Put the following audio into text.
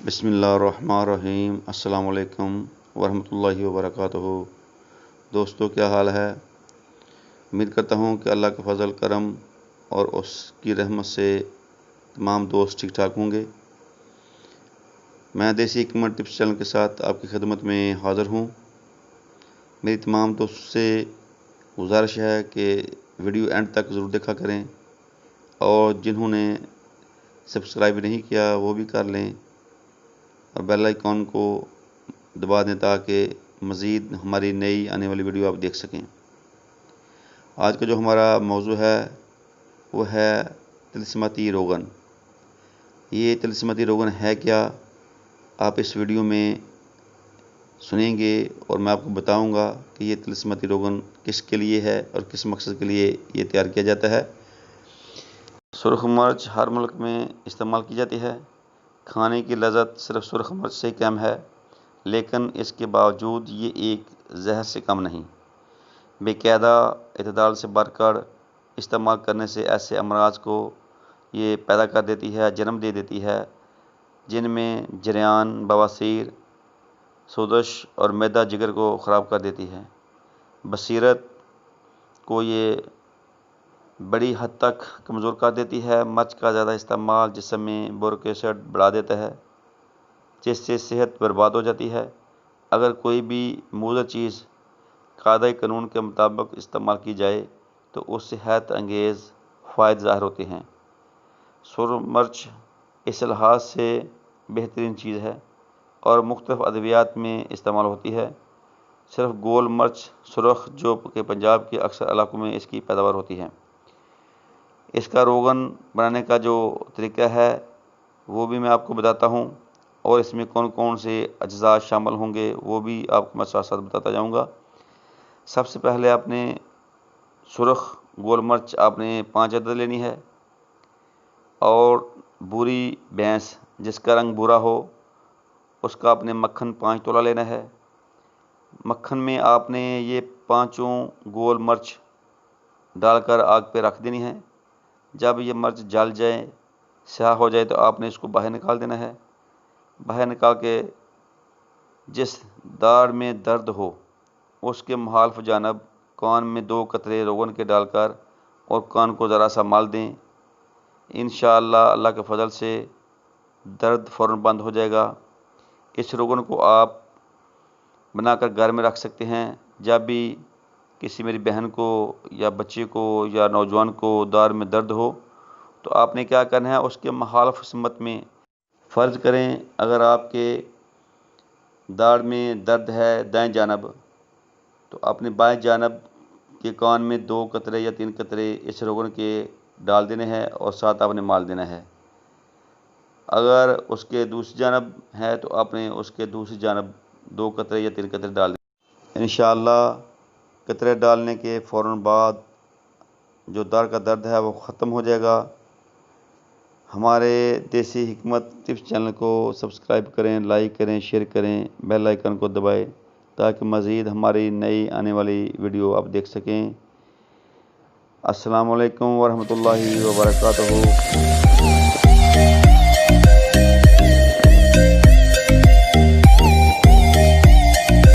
بسم اللہ الرحمن الرحیم۔ السلام علیکم ورحمۃ اللہ وبرکاتہ۔ دوستو، کیا حال ہے؟ امید کرتا ہوں کہ اللہ کا فضل کرم اور اس کی رحمت سے تمام دوست ٹھیک ٹھاک ہوں گے۔ میں دیسی حکمت ٹپس چینل کے ساتھ آپ کی خدمت میں حاضر ہوں۔ میری تمام دوستوں سے گزارش ہے کہ ویڈیو اینڈ تک ضرور دیکھا کریں، اور جنہوں نے سبسکرائب نہیں کیا وہ بھی کر لیں اور بیل آئیکن کو دبا دیں تاکہ مزید ہماری نئی آنے والی ویڈیو آپ دیکھ سکیں۔ آج کا جو ہمارا موضوع ہے وہ ہے طلسماتی روغن۔ یہ طلسماتی روغن ہے کیا، آپ اس ویڈیو میں سنیں گے اور میں آپ کو بتاؤں گا کہ یہ طلسماتی روغن کس کے لیے ہے اور کس مقصد کے لیے یہ تیار کیا جاتا ہے۔ سرخ مرچ ہر ملک میں استعمال کی جاتی ہے۔ کھانے کی لذت صرف سرخ مرچ سے کم ہے، لیکن اس کے باوجود یہ ایک زہر سے کم نہیں۔ بے قاعدہ اعتدال سے بڑھ کر استعمال کرنے سے ایسے امراض کو یہ پیدا کر دیتی ہے، جنم دے دیتی ہے، جن میں جریان، بواسیر، سوزش اور معدہ جگر کو خراب کر دیتی ہے۔ بصیرت کو یہ بڑی حد تک کمزور کر دیتی ہے۔ مرچ کا زیادہ استعمال جسم میں بورک ایسڈ بڑھا دیتا ہے، جس سے صحت برباد ہو جاتی ہے۔ اگر کوئی بھی مضر چیز قاعدہ قانون کے مطابق استعمال کی جائے تو اس سے صحت انگیز فوائد ظاہر ہوتے ہیں۔ سرخ مرچ اس لحاظ سے بہترین چیز ہے اور مختلف ادویات میں استعمال ہوتی ہے۔ صرف گول مرچ سرخ، جو کہ پنجاب کے اکثر علاقوں میں اس کی پیداوار ہوتی ہے۔ اس کا روغن بنانے کا جو طریقہ ہے وہ بھی میں آپ کو بتاتا ہوں، اور اس میں کون کون سے اجزاء شامل ہوں گے وہ بھی آپ کو میں ساتھ ساتھ بتاتا جاؤں گا۔ سب سے پہلے آپ نے سرخ گول مرچ آپ نے 5 عدد لینی ہے، اور بھوری بھینس جس کا رنگ بھورا ہو اس کا آپ نے مکھن 5 تولہ لینا ہے۔ مکھن میں آپ نے یہ 5 گول مرچ ڈال کر آگ پہ رکھ دینی ہے۔ جب یہ مرچ جل جائے، سیاہ ہو جائے، تو آپ نے اس کو باہر نکال دینا ہے۔ باہر نکال کے جس داڑھ میں درد ہو اس کے مخالف جانب کان میں 2 قطرے روغن کے ڈال کر اور کان کو ذرا سا مال دیں۔ انشاءاللہ اللہ کے فضل سے درد فوراً بند ہو جائے گا۔ اس روغن کو آپ بنا کر گھر میں رکھ سکتے ہیں۔ جب بھی کسی میری بہن کو یا بچے کو یا نوجوان کو داڑھ میں درد ہو تو آپ نے کیا کرنا ہے، اس کے مخالف سمت میں، فرض کریں اگر آپ کے داڑھ میں درد ہے دائیں جانب، تو اپنے بائیں جانب کے کان میں 2 قطرے یا 3 قطرے اس روغن کے ڈال دینے ہیں اور ساتھ آپ نے مال دینا ہے۔ اگر اس کے دوسری جانب ہے تو آپ نے اس کے دوسری جانب 2 قطرے یا 3 قطرے ڈال دیں۔ انشاءاللہ قطرے ڈالنے کے فوراً بعد جو داڑھ کا درد ہے وہ ختم ہو جائے گا۔ ہمارے دیسی حکمت ٹپس چینل کو سبسکرائب کریں، لائک کریں، شیئر کریں، بیل آئیکن کو دبائیں تاکہ مزید ہماری نئی آنے والی ویڈیو آپ دیکھ سکیں۔ السلام علیکم ورحمۃ اللہ وبرکاتہ۔